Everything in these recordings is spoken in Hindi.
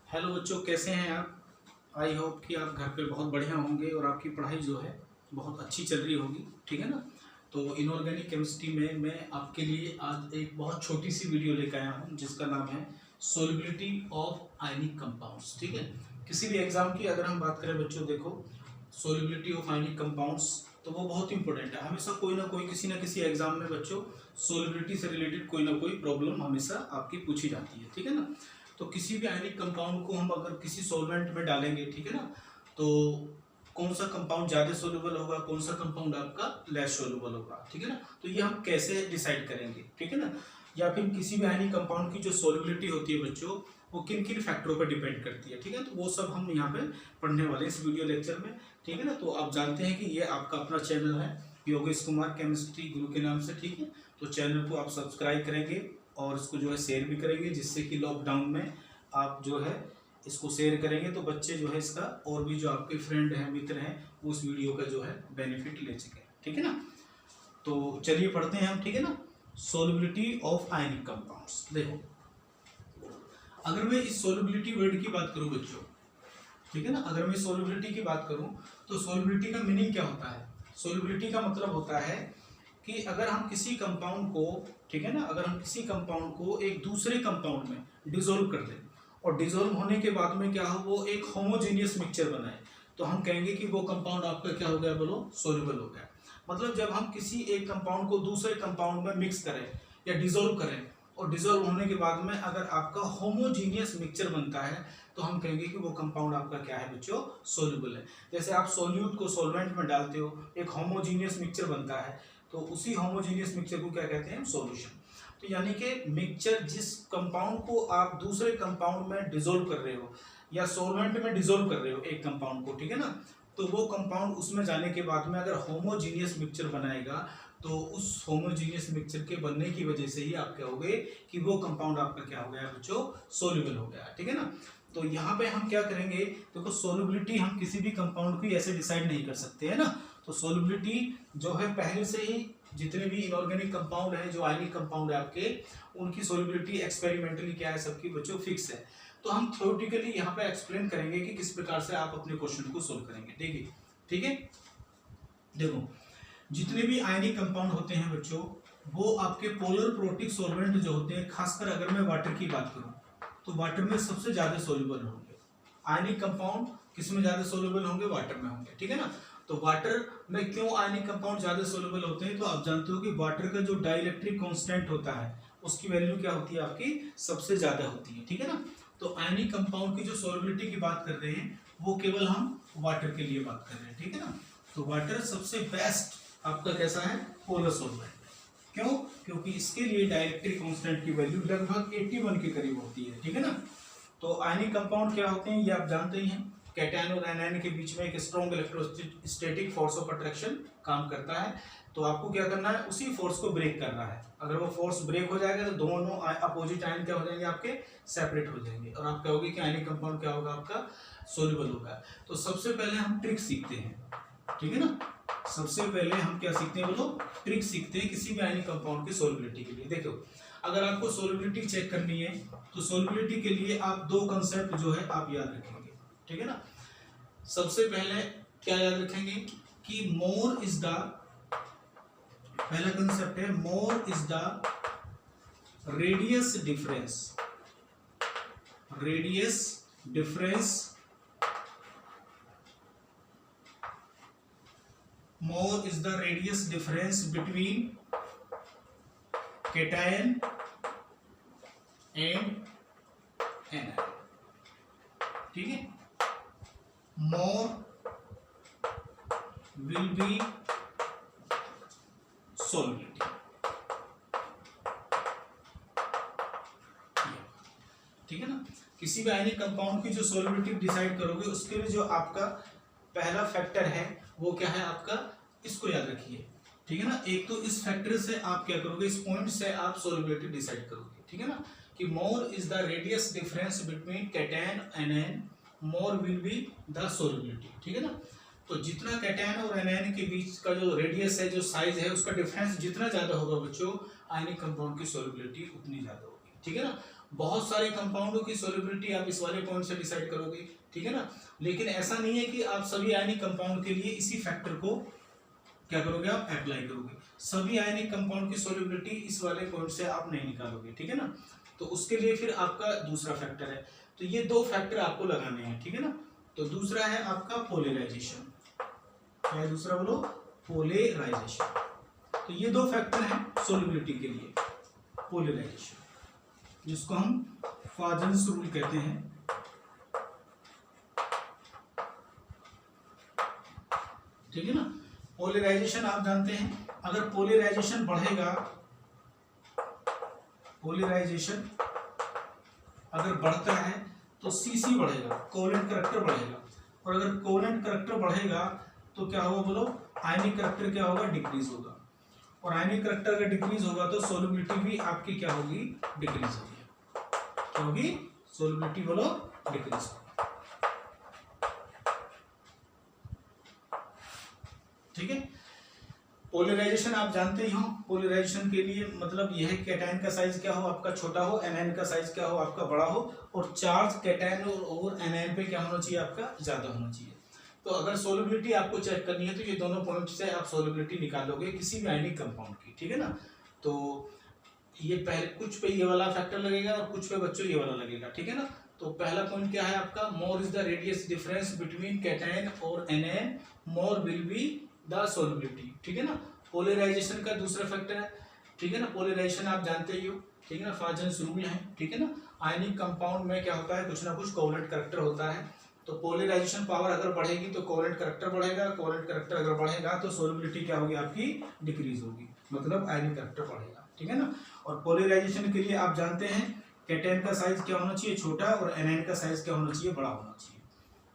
हेलो बच्चों, कैसे हैं आप। आई होप कि आप घर पे बहुत बढ़िया होंगे और आपकी पढ़ाई जो है बहुत अच्छी चल रही होगी। ठीक है ना। तो इनऑर्गेनिक केमिस्ट्री में मैं आपके लिए आज एक बहुत छोटी सी वीडियो लेकर आया हूँ जिसका नाम है सोलिबिलिटी ऑफ आयनिक कंपाउंड्स। ठीक है। किसी भी एग्जाम की अगर हम बात करें बच्चों, देखो सोलिबिलिटी ऑफ आयनिक कंपाउंड्स तो वो बहुत इंपॉर्टेंट है। हमेशा कोई ना कोई किसी ना किसी एग्जाम में बच्चों सोलिबिलिटी से रिलेटेड कोई ना कोई प्रॉब्लम हमेशा आपकी पूछी जाती है। ठीक है ना। तो किसी भी आयनिक कंपाउंड को हम अगर किसी सॉल्वेंट में डालेंगे, ठीक है ना, तो कौन सा कंपाउंड ज़्यादा सोल्यूबल होगा, कौन सा कंपाउंड आपका लेस सोल्यूबल होगा। ठीक है ना। तो ये हम कैसे डिसाइड करेंगे, ठीक है ना। या फिर किसी भी आयनिक कंपाउंड की जो सोल्युबिलिटी होती है बच्चों, वो किन किन फैक्टरों पर डिपेंड करती है। ठीक है। तो वो सब हम यहाँ पे पढ़ने वाले हैं इस वीडियो लेक्चर में। ठीक है ना। तो आप जानते हैं कि ये आपका अपना चैनल है योगेश कुमार केमिस्ट्री गुरु के नाम से। ठीक है। तो चैनल को आप सब्सक्राइब करेंगे और इसको जो है शेयर भी करेंगे, जिससे कि लॉकडाउन में आप जो है इसको शेयर करेंगे तो बच्चे जो है इसका और भी जो आपके फ्रेंड हैं, मित्र हैं, वो उस वीडियो का जो है बेनिफिट ले सकें। ठीक है ना। तो चलिए पढ़ते हैं हम। ठीक है ना। Solubility of ionic compounds. देखो, अगर मैं इस सोलिबिलिटी वर्ड की बात करूं बच्चों, ठीक है ना, अगर मैं सोलिबिलिटी की बात करूं तो सोलिबिलिटी का मीनिंग क्या होता है। सोलिबिलिटी का मतलब होता है कि अगर हम किसी कंपाउंड को, ठीक है ना, अगर हम किसी कंपाउंड को एक दूसरे कंपाउंड में डिसोल्व कर दें और डिसोल्व होने के बाद में क्या हो, वो एक होमोजीनियस मिक्सचर बनाए, तो हम कहेंगे कि वो कंपाउंड आपका क्या हो गया, बोलो, सोल्यूबल हो गया। मतलब जब हम किसी एक कंपाउंड को दूसरे कंपाउंड में मिक्स करें या डिसोल्व करें और डिसोल्व होने के बाद में अगर आपका होमोजीनियस मिक्सचर बनता है तो हम कहेंगे कि वो कंपाउंड आपका क्या है बच्चों, सोल्यूबल है। जैसे आप सोल्यूट को सॉल्वेंट में डालते हो, एक होमोजीनियस मिक्सचर बनता है, तो उसी होमोजीनियस मिक्सचर को क्या कहते हैं, सॉल्यूशन। तो यानी कि मिक्सचर, जिस कंपाउंड को आप दूसरे कंपाउंड में डिसोल्व कर रहे हो या सॉल्वेंट में डिसोल्व कर रहे हो एक कंपाउंड को, ठीक है ना, तो वो कंपाउंड उसमें जाने के बाद में अगर होमोजीनियस मिक्सचर बनाएगा तो उस होमोजीनियस मिक्सचर के बनने की वजह से ही आप क्या हो गए कि वो कंपाउंड आपका क्या हो गया बच्चों, सोल्यूबल हो गया। ठीक है ना। तो यहाँ पे हम क्या करेंगे, देखो सोल्युबिलिटी हम किसी भी कंपाउंड की ऐसे डिसाइड नहीं कर सकते, है ना। तो सोल्युबिलिटी जो है पहले से ही जितने भी इनऑर्गेनिक कंपाउंड है, जो आयनिक कंपाउंड है आपके, उनकी सोल्युबिलिटी एक्सपेरिमेंटली क्या है, सबकी बच्चों फिक्स है। तो हम थ्योरेटिकली यहाँ पे एक्सप्लेन करेंगे कि किस प्रकार से आप अपने क्वेश्चन को सोल्व करेंगे। देखिए, ठीक है। देखो, जितने भी आयनिक कंपाउंड होते हैं बच्चों, वो आपके पोलर प्रोटिक सॉल्वेंट जो होते हैं, खासकर अगर मैं वाटर की बात करूं तो वाटर में सबसे ज्यादा सोल्यूबल होंगे। आयनिक कंपाउंड किस में ज्यादा सोल्यूबल होंगे, वाटर में होंगे। ठीक है ना। तो वाटर में क्यों आयनिक कंपाउंड ज्यादा सोल्यूबल होते हैं, तो आप जानते हो कि वाटर का जो डाइलेक्ट्रिक कांस्टेंट होता है उसकी वैल्यू क्या होती है आपकी, सबसे ज्यादा होती है। ठीक है ना। तो आयनिक कंपाउंड की जो सोल्युबिलिटी की बात कर रहे हैं वो केवल हम वाटर के लिए बात कर रहे हैं। ठीक है ना। तो वाटर सबसे बेस्ट आपका कैसा है, पोलर सॉल्वेंट। क्यों, क्योंकि इसके लिए डाइलेक्ट्रिक कांस्टेंट की वैल्यू लगभग 81 के करीब होती है। ठीक है ना। तो आयनिक कंपाउंड क्या होते हैं ये आप जानते ही हैं। कैटायन और एनायन के बीच में एक strong electrostatic force of attraction काम करता है। तो आपको क्या करना है, उसी फोर्स को ब्रेक करना है। अगर वो फोर्स ब्रेक हो जाएगा तो दोनों अपोजिट आयन क्या हो जाएंगे, आपके सेपरेट हो जाएंगे और आप कहोगे कि आयनिक कंपाउंड क्या होगा, आपका सोल्यूबल होगा। तो सबसे पहले हम ट्रिक सीखते हैं। ठीक है ना। सबसे पहले हम क्या सीखते हैं, बोलो, ट्रिक सीखते हैं किसी भी आयनिक कंपाउंड की सोल्युबिलिटी के लिए। देखो, अगर आपको सोल्युबिलिटी चेक करनी है तो सोल्युबिलिटी के लिए आप दो कंसेप्ट जो है आप याद रखेंगे। ठीक है ना। सबसे पहले क्या याद रखेंगे कि मोर इज द, पहला कंसेप्ट है मोर is the radius difference, radius difference, more is the radius difference between cation and anion। ठीक है। more will be solubility। ठीक है ना। किसी भी आयनिक कंपाउंड की जो सोल्युबिलिटी डिसाइड करोगे उसके लिए जो आपका पहला फैक्टर है वो क्या है आपका, इसको याद रखिए। ठीक है ना। एक तो इस फैक्टर से आप क्या करोगे, इस पॉइंट से आप सोल्युबिलिटी डिसाइड करोगे। ठीक है ना। कि मोर is the radius difference between cation anion, more will be the solubility. ठीक है ना। तो जितना कैटायन और एनायन के बीच का जो रेडियस है, जो साइज है, उसका डिफरेंस जितना ज्यादा होगा बच्चों, आयनिक कंपाउंड की सोल्युबिलिटी उतनी ज्यादा होगी। ठीक है ना। बहुत सारे कंपाउंडों की सोल्युबिलिटी आप इस वाले पॉइंट से डिसाइड करोगे, ठीक है ना। लेकिन ऐसा नहीं है कि आप सभी आयनिक कंपाउंड के लिए इसी फैक्टर को क्या करोगे, आप अप्लाई करोगे। सभी आयनिक कंपाउंड की सोल्युबिलिटी इस वाले पॉइंट से आप नहीं निकालोगे, ठीक है ना। तो उसके लिए फिर आपका दूसरा फैक्टर है। तो ये दो फैक्टर आपको लगाने हैं, ठीक है ना। तो दूसरा है आपका पोलराइजेशन। क्या है दूसरा, बोलो, पोलराइजेशन। तो ये दो फैक्टर हैं सोल्युबिलिटी के लिए। पोलराइजेशन, जिसको हम फाजन्स रूल कहते हैं, ठीक है ना। पोलराइजेशन आप जानते हैं, अगर पोलराइजेशन बढ़ेगा, पोलराइजेशन अगर बढ़ता है तो सीसी बढ़ेगा, कोवेलेंट करैक्टर बढ़ेगा। और अगर कोवेलेंट करैक्टर बढ़ेगा तो क्या होगा, बोलो, आयनिक करैक्टर क्या होगा, डिक्रीज होगा। और आयनिक करैक्टर अगर डिक्रीज होगा तो सोल्युबिलिटी भी आपकी क्या होगी, डिक्रीज होगी। क्या होगी, सोल्युबिलिटी, बोलो, डिक्रीज होगी, ठीक है। पोलराइजेशन आप जानते ही हो, पोलराइजेशन के लिए मतलब यह है कैटायन का साइज क्या हो, आपका छोटा हो, एनायन का साइज क्या हो, आपका बड़ा हो, और चार्ज कैटायन और एनायन पे क्या होना चाहिए, आपका ज्यादा होना चाहिए। तो अगर सोल्युबिलिटी आपको चेक करनी है तो ये दोनों पॉइंट से आप सोल्युबिलिटी निकालोगे किसी भी आयनिक कंपाउंड की, ठीक है ना। तो ये पहले कुछ पे ये वाला फैक्टर लगेगा और कुछ पे बच्चों ये वाला लगेगा, ठीक है ना। तो पहला पॉइंट क्या है आपका, more is the radius difference between cation और anion, more will be the solubility, ठीक है ना। पोलराइजेशन का दूसरा फैक्टर है, ठीक है ना। पोलराइजेशन आप जानते ही हो, ठीक है ना, फाजन्स रूल है, ठीक है ना। आयनिक कंपाउंड में क्या होता है, कुछ ना कुछ कोवेलेंट करैक्टर होता है। तो पोलराइजेशन पावर अगर बढ़ेगी तो कोवेलेंट करैक्टर बढ़ेगा, कोवेलेंट करैक्टर अगर बढ़ेगा तो सोल्युबिलिटी क्या होगी, आपकी डिक्रीज होगी, मतलब आयनिक करैक्टर बढ़ेगा, ठीक है ना। और पोलराइजेशन के लिए आप जानते हैं कैटायन का साइज क्या होना चाहिए, छोटा, और एनायन का साइज क्या होना चाहिए, बड़ा होना चाहिए।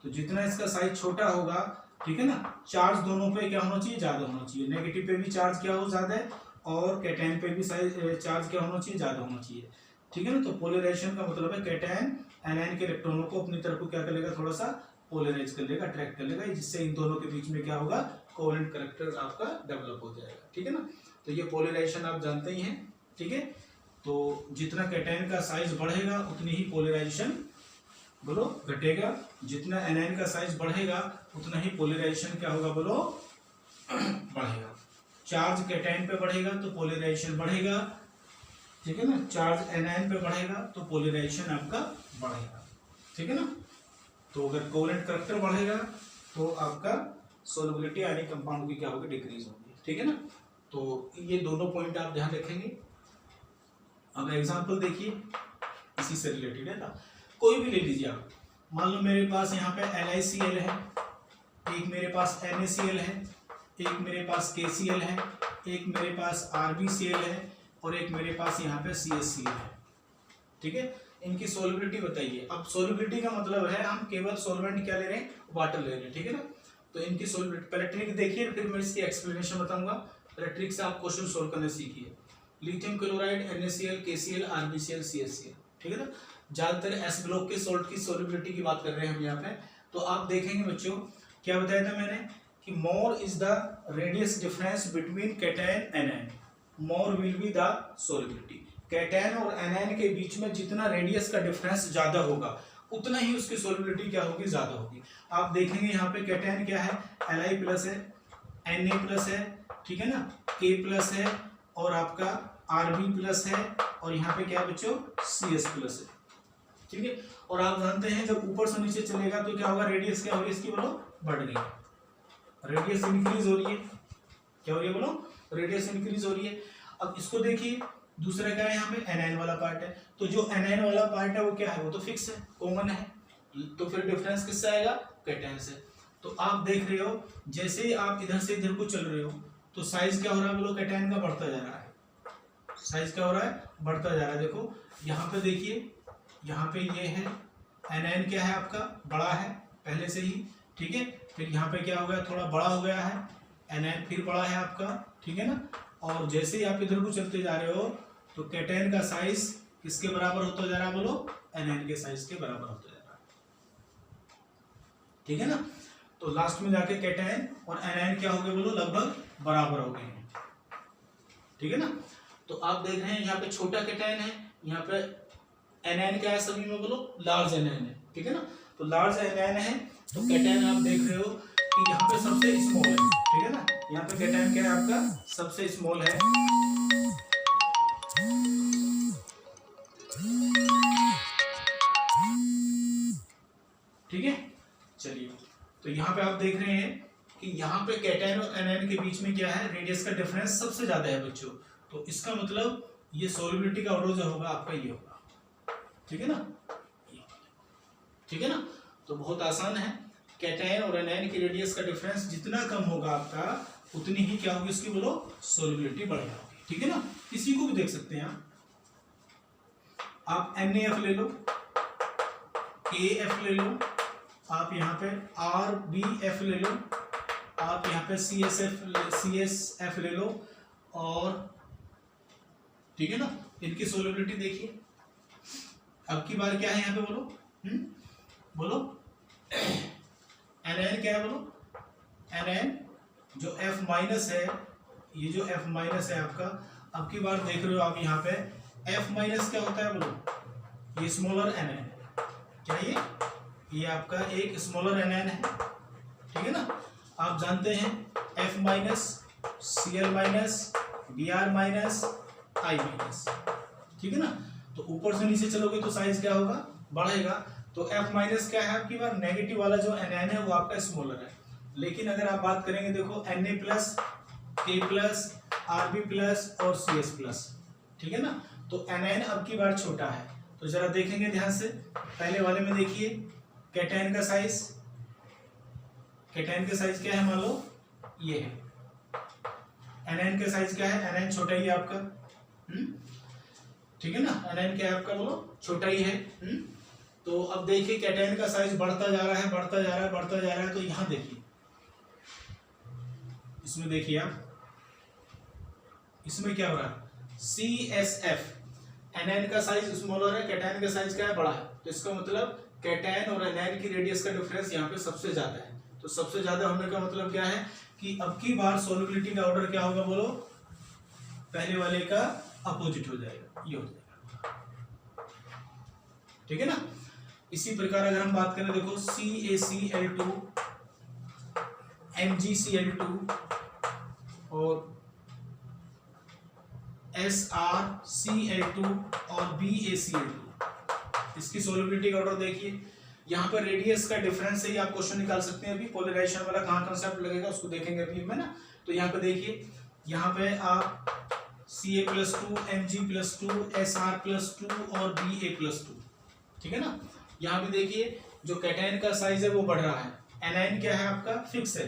तो जितना इसका साइज छोटा होगा, ठीक है ना, चार्ज दोनों पे क्या होना चाहिए, ज्यादा होना चाहिए। नेगेटिव पे भी चार्ज क्या हो, ज्यादा है, और कैटायन पे भी चार्ज क्या होना चाहिए, ज्यादा होना चाहिए, ठीक है ना। तो पोलराइजेशन का मतलब है कैटायन एनायन के इलेक्ट्रॉनों को अपनी तरफ को क्या कर लेगा, थोड़ा सा पोलराइज कर लेगा, अट्रैक्ट कर लेगा, जिससे इन दोनों के बीच में क्या होगा, कोवेलेंट करैक्टर आपका डेवलप हो जाएगा, ठीक है ना। तो ये पोलराइजेशन आप जानते ही हैं, ठीक है। तो जितना कैटायन का साइज बढ़ेगा उतनी ही पोलराइजेशन, बोलो, घटेगा। जितना एनायन का साइज बढ़ेगा उतना ही पोलराइजेशन क्या होगा, बोलो, बढ़ेगा। चार्ज कैटायन पे बढ़ेगा तो पोलराइजेशन बढ़ेगा, ठीक है ना। चार्ज एनायन पे बढ़ेगा तो पोलराइजेशन आपका बढ़ेगा, ठीक है ना। तो अगर कोवेलेंट करैक्टर बढ़ेगा तो आपका सोल्युबिलिटी आयनिक कंपाउंड की क्या होगी, डिक्रीज होगी, ठीक है ना। तो ये दोनों पॉइंट आप ध्यान रखेंगे। अब एग्जांपल देखिए, इसी से रिलेटेड है ना, कोई भी ले लीजिए आप। मान लो मेरे पास यहाँ पे LiCl है, एक मेरे पास NaCl है, एक मेरे पास KCl है, एक मेरे पास RbCl है, और एक मेरे पास यहाँ पे CaCl है, ठीक है। इनकी सोल्युबिलिटी बताइए। अब सोल्युबिलिटी का मतलब है हम केवल सॉल्वेंट क्या ले रहे हैं, वाटर ले रहे हैं, ठीक है ना। तो इनकी सोल्युबिलिटी पहले ट्रिक देखिए, फिर मैं इसकी एक्सप्लेनेशन बताऊंगा। पहले ट्रिक से आप क्वेश्चन सोल्व करना सीखिए। Lithium chloride, NaCl, KCl, RbCl, CaCl, ठीक है ना। ज्यादातर एस ब्लॉक के सोल्ट की सोल्युबिलिटी की बात कर रहे हैं हम यहाँ पे। तो आप देखेंगे बच्चों, क्या बताया था मैंने कि मोर is the radius difference between cation anion, more will be the solubility. Cation और एनायन के बीच में जितना रेडियस का डिफरेंस ज्यादा होगा उतना ही उसकी सोल्युबिलिटी क्या होगी, ज्यादा होगी। आप देखेंगे यहाँ पे कैटायन क्या है, Li प्लस है, Na प्लस है, ठीक है ना, K प्लस है, और आपका Rb प्लस है, और यहाँ पे क्या है बच्चों, Cs प्लस है, ठीक है। और आप जानते हैं जब ऊपर से नीचे चलेगा तो क्या होगा, रेडियस क्या होगी इसकी, बोलो, बढ़ गई, रेडियस इंक्रीज हो रही है। क्या हो रही है, बोलो, रेडियस इंक्रीज हो रही है। अब इसको देखिए, दूसरा क्या है, यहाँ पे एनायन वाला पार्ट है। तो जो एनायन वाला पार्ट है वो क्या है, वो तो फिक्स है, कॉमन है। तो फिर डिफरेंस किससे आएगा, कैटायन से। तो आप देख रहे हो जैसे ही आप इधर से इधर को चल रहे हो तो साइज क्या हो रहा है, बोलो, कैटायन का बढ़ता जा रहा है। साइज क्या हो रहा है, बढ़ता जा रहा है। देखो यहाँ पे देखिए, यहाँ पे ये है एनायन, क्या है आपका, बड़ा है पहले से ही, ठीक है। फिर यहाँ पे क्या हो गया, थोड़ा बड़ा हो गया है, एनायन फिर बड़ा है आपका, ठीक है ना। और जैसे ही आप इधर को चलते जा रहे हो तो कैटायन का साइज किसके बराबर होता जा रहा है, बोलो, एनायन के साइज के बराबर होता जा रहा है, ठीक है ना। तो लास्ट में जाके कैटायन और एनायन क्या हो गए, बोलो, लगभग बराबर हो गए हैं, ठीक है ना। तो आप देख रहे हैं यहाँ पे छोटा कैटायन है, यहाँ पे एनआईएन क्या है सभी में बोलो, लार्ज एनआईएन है, ठीक है ना। तो लार्ज एनआईएन है तो कैटायन आप देख रहे हो कि यहाँ पे सबसे स्मॉल है, ठीक है ना। यहाँ पे कैटायन क्या है आपका, सबसे स्मॉल है, ठीक है। चलिए, तो यहाँ पे आप देख रहे हैं कि यहाँ पे कैटायन और एनायन के बीच में क्या है, रेडियस का डिफरेंस सबसे ज्यादा है बच्चों। तो इसका मतलब ये सोल्युबिलिटी का ऑर्डर जो होगा आपका ये होगा, ठीक है ना, ठीक है ना। तो बहुत आसान है, कैटायन और एनायन की रेडियस का डिफरेंस जितना कम होगा आपका उतनी ही क्या होगी उसकी बोलो, सोल्युबिलिटी बढ़ जाएगी, ठीक है ना। किसी को भी देख सकते हैं आप NaF ले लो, AF ले लो, आप यहाँ पे RBF ले लो, आप यहाँ पे CSF ले लो, और ठीक है ना, इनकी सोल्युबिलिटी देखिए। अब की बार क्या है यहाँ पे बोलो, बोलो एनआईएन क्या है बोलो, एनआईएन जो F माइनस है, ये जो F माइनस है आपका, अब की बार देख रहे हो आप यहाँ पे F माइनस क्या होता है बोलो, ये स्मॉलर एनआईएन है, क्या ये आपका एक स्मॉलर एनआईएन है, ठीक है ना। आप जानते हैं F minus, Cl minus, Br minus, I minus, ठीक है ना। तो ऊपर से नीचे चलोगे तो साइज क्या होगा, बढ़ेगा। तो F माइनस क्या है आपकी बार, नेगेटिव वाला जो एनआईएन है वो आपका स्मॉलर है। लेकिन अगर आप बात करेंगे देखो Na plus, K plus, Rb plus और CS प्लस, ठीक है ना। तो एनआईएन अब की बार छोटा है। तो जरा देखेंगे ध्यान से, पहले वाले में देखिए कैटायन का साइज, कैटायन का साइज क्या है मान लो ये है, एनआईएन का साइज क्या है, एनआईएन छोटा ही है आपका, ठीक है ना। एनआईएन क्या है आपका बोलो, छोटा ही है। तो अब देखिए कैटायन का साइज बढ़ता जा रहा है, बढ़ता जा रहा है, बढ़ता जा रहा है। तो यहां देखिए, इसमें देखिए आप, इसमें क्या हो रहा है, CSF, एनआईएन का साइज स्मॉलर है, कैटायन का साइज क्या है, बड़ा है। तो इसका मतलब कैटायन और एनायन की रेडियस का डिफरेंस यहाँ पे सबसे ज्यादा है। तो सबसे ज्यादा होने का मतलब क्या है कि अब की बार सोल्युबिलिटी का ऑर्डर क्या होगा बोलो, पहले वाले का अपोजिट हो जाएगा, ये हो जाएगा, ठीक है ना। इसी प्रकार अगर हम बात करें देखो CaCl2, MgCl2 और SrCl2 और BaCl2, इसकी सोल्युबिलिटी का ऑर्डर देखिए। यहाँ पर रेडियस का डिफरेंस से ही आप क्वेश्चन निकाल सकते हैं। अभी पोलराइजेशन वाला कहाँ कंसेप्ट लगेगा उसको देखेंगे अभी में ना। तो यहाँ पे देखिए, यहाँ पे आप Ca+2, Mg+2, Sr+2 और Ba+2, ठीक है ना। यहाँ पे देखिए जो कैटायन का साइज है वो बढ़ रहा है, एनायन क्या है आपका फिक्स है,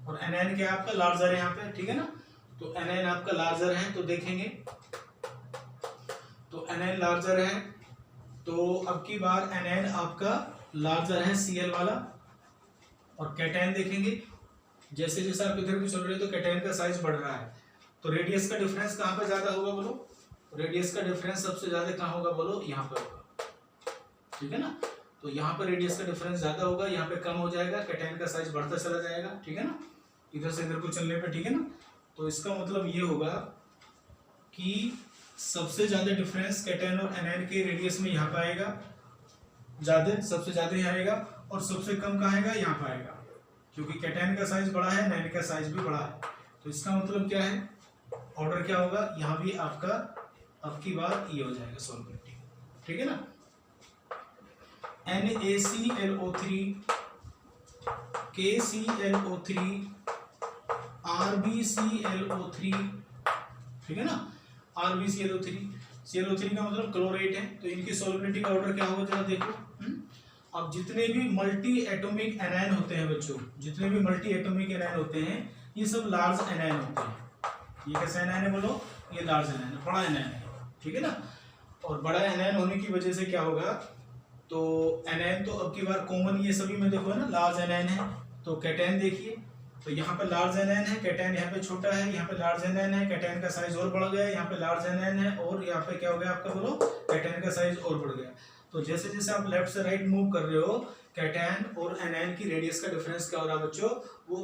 और एनायन क्या है आपका लार्जर है यहाँ पे, ठीक है ना। तो एनायन आपका लार्जर है, तो देखेंगे तो एनायन लार्जर है, तो अब की बार एनायन आपका लार्जर है Cl वाला, और कैटायन देखेंगे जैसे जैसे आप इधर भी चल रहे हो तो कैटायन का साइज बढ़ रहा है। तो रेडियस का डिफरेंस कहाँ पे ज्यादा होगा बोलो, रेडियस का डिफरेंस सबसे ज्यादा कहाँ होगा बोलो, यहाँ पे होगा, ठीक है ना। तो यहाँ पे रेडियस का डिफरेंस ज्यादा होगा, यहाँ पे कम हो जाएगा, कैटायन का साइज बढ़ता चला जाएगा, ठीक है ना, इधर से इधर को चलने पे, ठीक है ना। तो इसका मतलब ये होगा कि सबसे ज्यादा डिफरेंस कैटायन और एनायन के रेडियस में यहाँ पे आएगा, ज्यादा सबसे ज्यादा यहाँ आएगा, और सबसे कम कहाँ आएगा, यहाँ पे आएगा, क्योंकि कैटायन का साइज बड़ा है, एनायन का साइज भी बड़ा है। तो इसका मतलब क्या है, ऑर्डर क्या होगा, यहाँ भी आपका अब की बार ये हो जाएगा सोल्युबिलिटी, ठीक है ना। NaClO3, KClO3, RbClO3, ठीक है ना, RbClO3, ClO3 का मतलब क्लोरेट है। तो इनकी सोल्युबिलिटी का ऑर्डर क्या होगा जरा देखो। अब जितने भी मल्टी एटॉमिक एनायन होते हैं बच्चों, जितने भी मल्टी एटॉमिक एनायन होते हैं ये सब लार्ज एनायन होते हैं। ये कैसा एनायन है बोलो, ये लार्ज एनायन है, बड़ा एनायन है, ठीक है ना। और बड़ा एनायन होने की वजह से क्या होगा, तो एनायन तो अब की बार कॉमन ये सभी में देखो है ना, लार्ज एनायन है। तो कैटायन देखिए, तो यहाँ पे लार्ज एनायन है, कैटायन यहाँ पे छोटा है, यहाँ पे लार्ज एनायन है, कैटायन का साइज और बढ़ गया, यहाँ पे लार्ज एनायन है, और यहाँ पे क्या हो गया आपका बोलो, कैटायन का साइज और बढ़ गया। तो जैसे जैसे आप लेफ्ट से राइट मूव कर रहे हो, कैटायन और एनायन की रेडियस का डिफरेंस क्या हो रहा है बच्चों, वो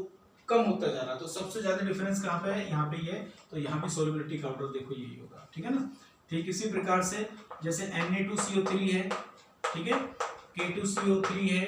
कम होता जा रहा है। तो सबसे ज्यादा डिफरेंस कहाँ पे है, यहाँ पे ये। तो यहाँ पे सोल्युबिलिटी का ऑर्डर देखो यही होगा, ठीक है ना। ठीक इसी प्रकार से जैसे Na2CO3 है, ठीक है, K2CO3 है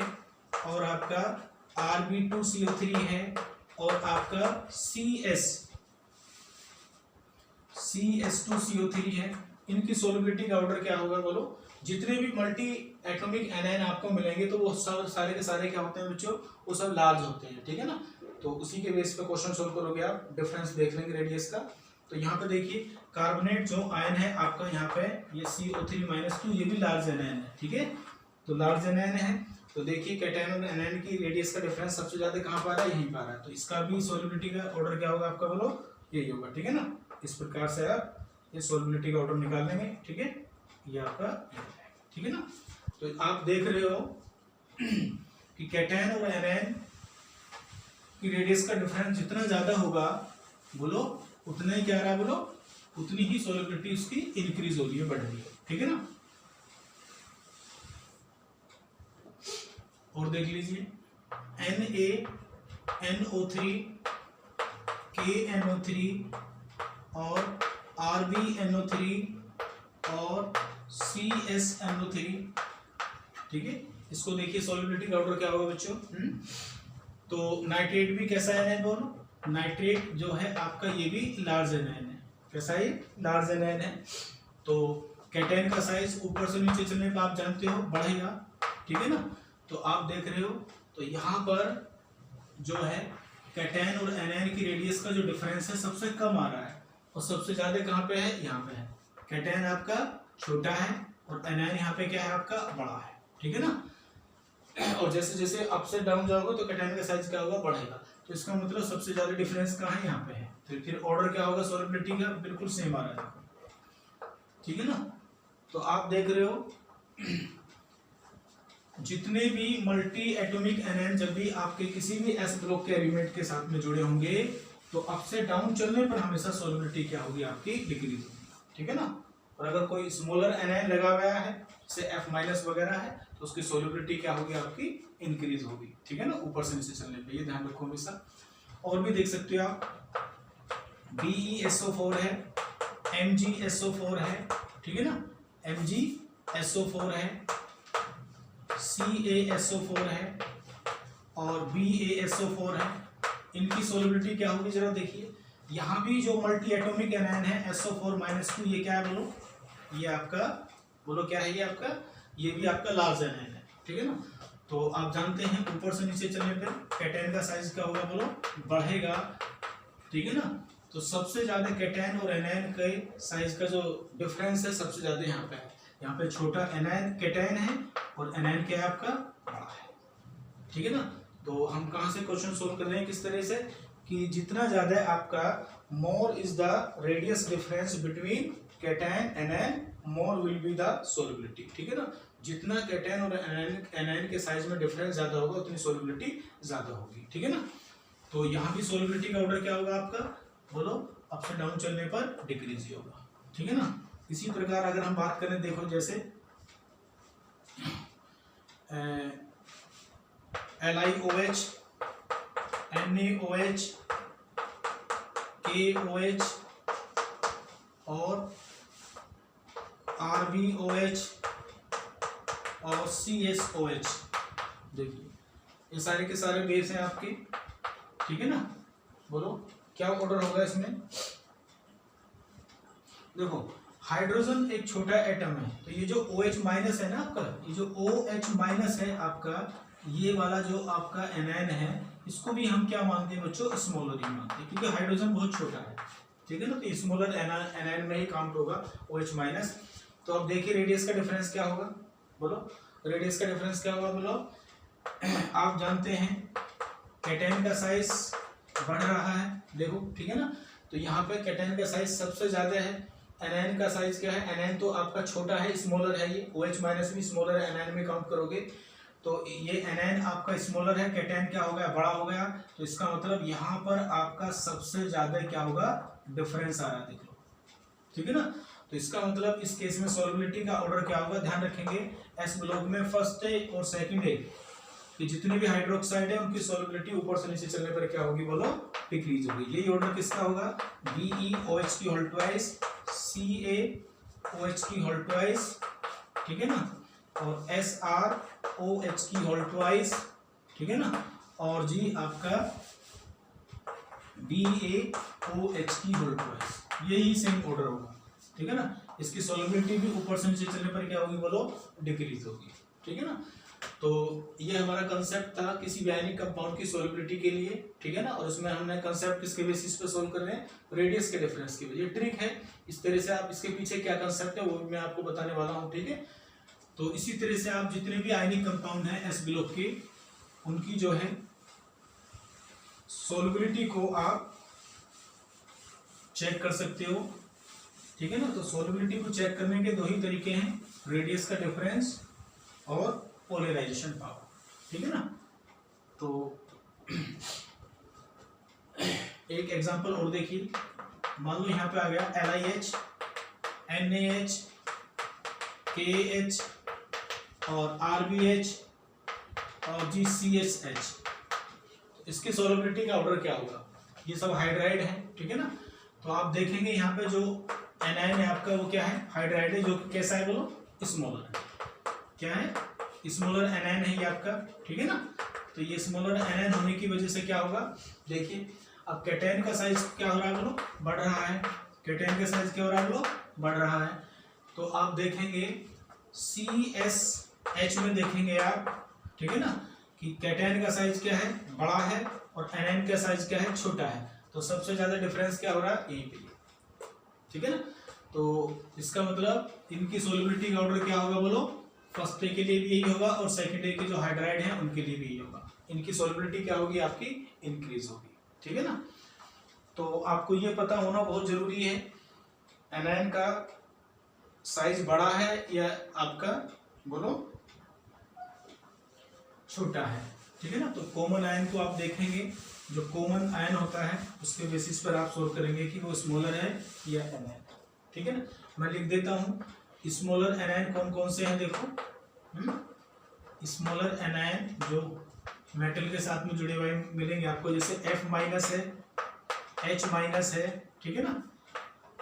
और आपका Rb2CO3 है और आपका CS2CO3 है। इनकी सोलिबिलिटी का ऑर्डर क्या होगा बोलो? जितने भी मल्टी एटॉमिक एनायन आपको मिलेंगे तो वो सब सारे के सारे क्या होते हैं बच्चों? वो सब लार्ज होते हैं, ठीक है ना। तो उसी के बेस पे क्वेश्चन सोल्व करोगे आप, डिफरेंस देख लेंगे रेडियस का। तो यहाँ पे देखिए कार्बोनेट जो आयन है आपका यहाँ पे ये CO3-2 ये भी लार्ज एनायन है, ठीक है। तो लार्ज एनायन है तो देखिए कैटायन और एनायन की रेडियस का डिफरेंस सबसे ज्यादा कहाँ पर आ रहा है? यहीं पर आ रहा है। तो इसका भी सोलिबिलिटी का ऑर्डर क्या होगा आपका बोलो? यही होगा, ठीक है ना। इस प्रकार से आप ये सोलिबिलिटी का ऑर्डर निकाल लेंगे, ठीक है। ये आपका, ठीक है ना। तो आप देख रहे हो कि कैटायन और एनायन की रेडियस का डिफरेंस जितना ज्यादा होगा बोलो उतना ही क्या रहा बोलो? उतनी ही सोलिबिलिटी उसकी इंक्रीज हो रही है, बढ़ रही है, ठीक है ना। और देख लीजिए NaNO3 KNO3 और RbNO3 और CsNO3, ठीक है। इसको देखिए सोलिबिलिटी का ऑर्डर क्या होगा बच्चों? तो नाइट्रेट भी कैसा है बोलो? नाइट्रेट जो है आपका ये भी लार्ज एनायन है। कैसा है? लार्ज एनायन है। तो कैटायन का साइज ऊपर से नीचे चलने पर आप जानते हो बढ़ेगा, ठीक है ना। तो आप देख रहे हो तो यहाँ पर जो है कैटायन और एनायन की रेडियस का जो डिफरेंस है सबसे कम आ रहा है और सबसे ज्यादा कहाँ पे है? यहाँ पे है। कैटायन आपका छोटा है और एनायन यहाँ पे क्या है आपका? बड़ा है, ठीक है ना। और जैसे जैसे अप से डाउन जाओगे तो कैटायन का साइज क्या होगा? बढ़ेगा। तो इसका मतलब सबसे ज्यादा डिफरेंस कहाँ है? यहाँ पे है। तो फिर ऑर्डर क्या होगा सोलिबिलिटी का? बिल्कुल सेम आ रहा है, ठीक है ना। तो आप देख रहे हो जितने भी मल्टी एटॉमिक एनायन जब भी आपके किसी भी एस ब्लॉक के एलिमेंट के साथ में जुड़े होंगे तो अप से डाउन चलने पर हमेशा सोलिबिलिटी क्या होगी? आपकी डिक्रीज होगी, ठीक है ना। और अगर कोई स्मॉलर एनायन लगा हुआ है जैसे F- वगैरह है तो उसकी सोलिबिलिटी क्या होगी? आपकी इंक्रीज होगी, ठीक है ना, ऊपर से नीचे चलने पे। ये ध्यान रखो हमेशा। और भी देख सकते हो आप BeSO4 है, MgSO4 है, ठीक है ना, MgSO4 है, CaSO4 है और BaSO4 है। इनकी सोलिबिलिटी क्या होगी जरा देखिए। यहाँ भी जो मल्टी एटॉमिक एनायन है SO4-2 ये क्या है बोलो? ये आपका बोलो क्या है? ये आपका, ये भी आपका लार्ज एनायन है, ठीक है ना। तो आप जानते हैं ऊपर से नीचे चलने पर कैटायन का साइज क्या होगा बोलो? बढ़ेगा, ठीक है ना। तो सबसे ज्यादा कैटायन और एनायन के साइज का जो डिफरेंस है सबसे ज्यादा यहाँ पे है। यहाँ पे छोटा एनायन कैटायन है और एनायन क्या है आपका? बड़ा है, ठीक है ना। तो हम कहाँ से क्वेश्चन सोल्व कर रहे हैं? किस तरह से कि जितना ज्यादा आपका more is the radius difference between cation anion more will be the solubility, ठीक है ना। जितना कैटायन और एनायन के साइज में डिफरेंस ज्यादा होगा उतनी सोलिबिलिटी ज्यादा होगी, ठीक है ना। तो यहाँ भी सोलिबिलिटी का ऑर्डर क्या होगा आपका बोलो? अप से डाउन चलने पर डिक्रीज ही होगा, ठीक है ना। इसी प्रकार अगर हम बात करें देखो जैसे LiOH, NaOH, KOH और RbOH और CSOH, देखिए ये सारे के सारे बेस हैं आपके, ठीक है ना। बोलो क्या ऑर्डर होगा इसमें? देखो हाइड्रोजन एक छोटा एटम है तो ये जो OH- है ना आपका, ये जो OH- है आपका, ये वाला जो आपका एनायन है इसको भी हम क्या मानते हैं बच्चों? स्मॉलर ही मानते हैं क्योंकि हाइड्रोजन बहुत छोटा है, ठीक है ना। तो स्मॉलर एनायन में ही काउंट होगा OH-। तो अब देखिए रेडियस का डिफरेंस क्या होगा बोलो? रेडियस का डिफरेंस क्या होगा बोलो? आप जानते हैं कैटायन का साइज बढ़ रहा है, देखो, ठीक है ना। तो यहाँ पे कैटायन का साइज सबसे ज्यादा है। एनायन का साइज क्या है? एनायन तो आपका छोटा है, स्मॉलर है। ये OH- भी स्मॉलर है, एनायन में काउंट करोगे तो ये एनायन आपका स्मॉलर है, कैटायन क्या हो गया? बड़ा हो गया। तो इसका मतलब यहाँ पर आपका सबसे ज्यादा क्या होगा? डिफरेंस आ रहा है, देख लो, ठीक है ना। तो इसका मतलब इस केस में सोलिबिलिटी का ऑर्डर क्या होगा? ध्यान रखेंगे एस ब्लॉक में फर्स्ट है और सेकंड है कि जितने भी हाइड्रोक्साइड है उनकी सोलिबिलिटी ऊपर से नीचे चलने पर क्या होगी बोलो? डिक्रीज होगी। यही ऑर्डर किसका होगा? BeOH2 CaOH OH की होल ट्वाइस, ठीक है ना, और SrOH की होल ट्वाइस, ठीक है ना, और जी आपका BaOH की होल ट्वाइस, यही सेम ऑर्डर होगा, ठीक है ना। इसकी सॉल्युबिलिटी भी ऊपर से नीचे चलने पर क्या होगी बोलो, डिक्रीज होगी, ठीक है ना। तो ये हमारा कंसेप्ट था किसी भी आयनिक कंपाउंड की सॉल्युबिलिटी के लिए, ठीक है ना। और उसमें हमने कंसेप्ट किसके बेसिस पे सॉल्व कर रहे हैं, रेडियस के डिफरेंस की वजह। ट्रिक है, इस तरह से आप इसके पीछे क्या कंसेप्ट है वो मैं आपको बताने वाला हूँ, ठीक है। तो इसी तरह से आप जितने भी आयनिक कंपाउंड हैं एस ब्लॉक के, उनकी जो है सॉल्युबिलिटी को आप चेक कर सकते हो, ठीक है ना। तो सॉल्युबिलिटी को चेक करने के दो ही तरीके हैं, रेडियस का डिफरेंस और पोलराइजेशन पावर, ठीक है ना। तो एक एग्जांपल और देखिए, मान लो यहाँ पे आ गया LiH, NaH, KH और RBH और GCHH। इसकी सॉल्युबिलिटी का ऑर्डर क्या होगा, ये सब हाइड्राइड है, ठीक है ना। तो आप देखेंगे यहाँ पे जो एनायन है आपका वो क्या है, हाइड्राइड है, जो कि कैसा है बोलो, स्मॉलर है। क्या है, स्मॉलर एनायन है ये आपका, ठीक है ना। तो ये स्मॉलर एनायन होने की वजह से क्या होगा, देखिए अब कैटायन का साइज क्या हो रहा है बोलो, बढ़ रहा है। कैटायन का साइज क्या हो रहा है बोलो, बढ़ रहा है। तो आप देखेंगे CSH में देखेंगे आप, ठीक है ना, कि कैटायन का साइज क्या है, बड़ा है, और एनायन का साइज क्या है, छोटा है। तो सबसे ज्यादा डिफरेंस क्या हो रहा है, यहीं पे, ठीक है ना। तो इसका मतलब इनकी सॉल्युबिलिटी का ऑर्डर क्या होगा बोलो, फर्स्ट ए के लिए भी यही होगा और सेकंड ए के जो हाइड्राइड हैं उनके लिए भी यही होगा। इनकी सॉल्युबिलिटी क्या होगी, आपकी इंक्रीज होगी, ठीक है ना। तो आपको ये पता होना बहुत जरूरी है, एनायन का साइज बड़ा है या आपका बोलो छोटा है, ठीक है ना। तो कॉमन आयन को आप देखेंगे, जो कॉमन आयन होता है उसके बेसिस पर आप सोल्व करेंगे कि वो स्मॉलर है या एनायन, ठीक है ना। मैं लिख देता हूँ, स्मॉलर एनायन कौन कौन से हैं देखो, स्मॉलर एनायन जो मेटल के साथ में जुड़े हुए मिलेंगे आपको, जैसे F- है, H- है, ठीक है ना,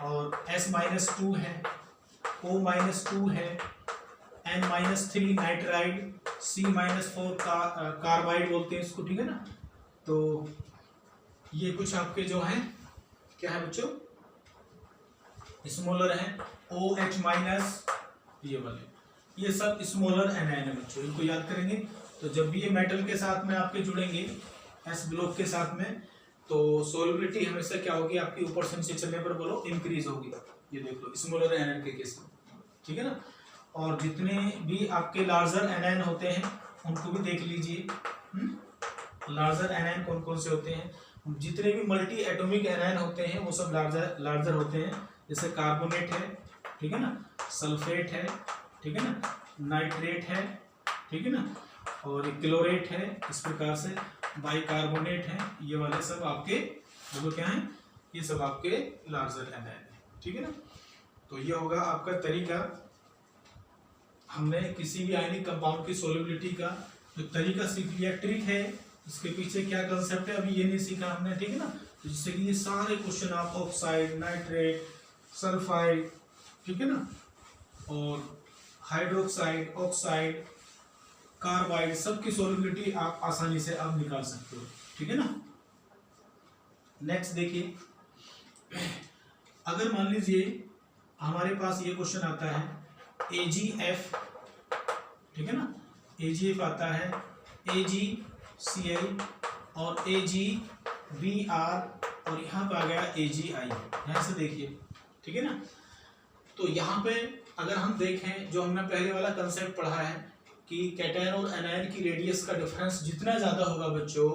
और S-2 है, O-2 है, N-3 नाइट्राइड, C-4 कार्बाइड बोलते हैं इसको, ठीक है ना। तो ये कुछ आपके जो हैं क्या है बच्चों, स्मॉलर हैं। OH- ये वाले, ये सब स्मॉलर एनायन है बच्चों, इनको याद करेंगे। तो जब भी ये मेटल के साथ में आपके जुड़ेंगे एस ब्लॉक के साथ में, तो सॉल्युबिलिटी हमेशा क्या होगी आपकी, ऊपर से नीचे चलने पर बोलो इंक्रीज होगी। ये देख लो स्मॉलर एनायन के केस में, ठीक है ना। और जितने भी आपके लार्जर एनायन होते हैं उनको भी देख लीजिए, लार्जर एनायन कौन कौन से होते हैं, जितने भी मल्टी एटॉमिक एनायन होते हैं वो सब लार्जर होते हैं। जैसे कार्बोनेट है, ठीक है ना, सल्फेट है, ठीक है ना, नाइट्रेट है, ठीक है ना, और क्लोरेट है, इस प्रकार से बाइकार्बोनेट है, ये वाले सब आपके वो क्या हैं, ये सब आपके लार्जर एनायन है, ठीक है ना। तो ये होगा आपका तरीका, हमने किसी भी आयनिक कंपाउंड की सॉल्युबिलिटी का जो तरीका सीख लिया, ट्रिक है, इसके पीछे क्या कंसेप्ट है अभी ये नहीं सीखा हमने, ठीक है ना। तो जिससे कि ये सारे क्वेश्चन आप ऑक्साइड, नाइट्रेट, सल्फाइड, ठीक है ना, और हाइड्रोक्साइड, ऑक्साइड, कार्बाइड, सबकी सॉल्युबिलिटी आप आसानी से आप निकाल सकते हो, ठीक है ना। नेक्स्ट देखिए, अगर मान लीजिए हमारे पास ये क्वेश्चन आता है AgF, ठीक है ना, AgF आता है, AgCl और AgBr, और यहाँ पे आ गया AgI, यहाँ से देखिए, ठीक है ना। तो यहाँ पे अगर हम देखें, जो हमने पहले वाला कंसेप्ट पढ़ा है कि कैटायन और एनायन की रेडियस का डिफरेंस जितना ज्यादा होगा बच्चों,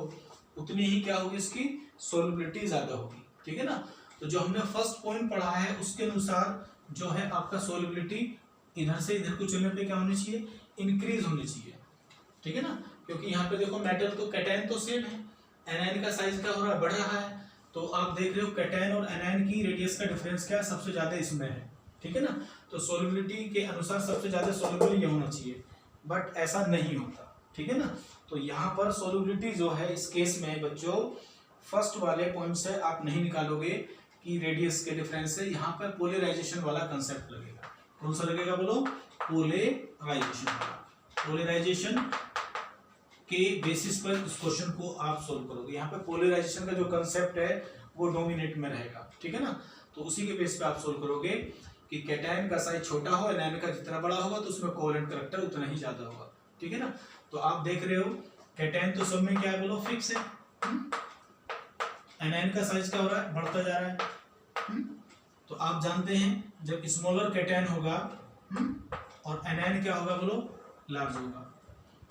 उतनी ही क्या होगी, इसकी सॉल्युबिलिटी ज्यादा होगी, ठीक है ना। तो जो हमने फर्स्ट पॉइंट पढ़ा है उसके अनुसार जो है आपका सॉल्युबिलिटी इधर से इधर को चलने पे क्या होनी चाहिए, इंक्रीज होनी चाहिए, ठीक है ना। क्योंकि यहाँ पे देखो मेटल तो कैटायन तो सेम है, एनायन का साइज क्या हो रहा है, बढ़ रहा है। तो आप देख रहे हो कैटायन और एनायन की रेडियस का डिफरेंस क्या सबसे ज्यादा इसमें है, ठीक है ना। तो सॉल्युबिलिटी के अनुसार सबसे ज्यादा सॉल्युबल ये होना चाहिए, बट ऐसा नहीं होता, ठीक है ना। तो यहाँ पर सॉल्युबिलिटी जो है इस केस में बच्चों, फर्स्ट वाले पॉइंट से आप नहीं निकालोगे कि रेडियस के डिफरेंस से, यहाँ पर पोलराइजेशन वाला कंसेप्ट लगेगा, कौन सा लगेगा बोलो, पोलराइजेशन। पोलराइजेशन के बेसिस पर इस क्वेश्चन को आप सोल्व करोगे। यहाँ पे पोलराइजेशन का जो कंसेप्ट है वो डोमिनेट में रहेगा, ठीक है ना। तो उसी के बेस पे आप सोल्व करोगे कि कैटायन का साइज छोटा हो, एनायन का जितना बड़ा होगा तो उसमें कोवेलेंट करैक्टर उतना ही ज्यादा होगा, ठीक है ना। तो आप देख रहे हो कैटायन तो सब में क्या है बोलो, फिक्स है। एनायन का साइज क्या हो रहा है, बढ़ता जा रहा है। तो आप जानते हैं जब स्मॉलर कैटायन होगा और एनायन क्या होगा बोलो, लार्ज होगा,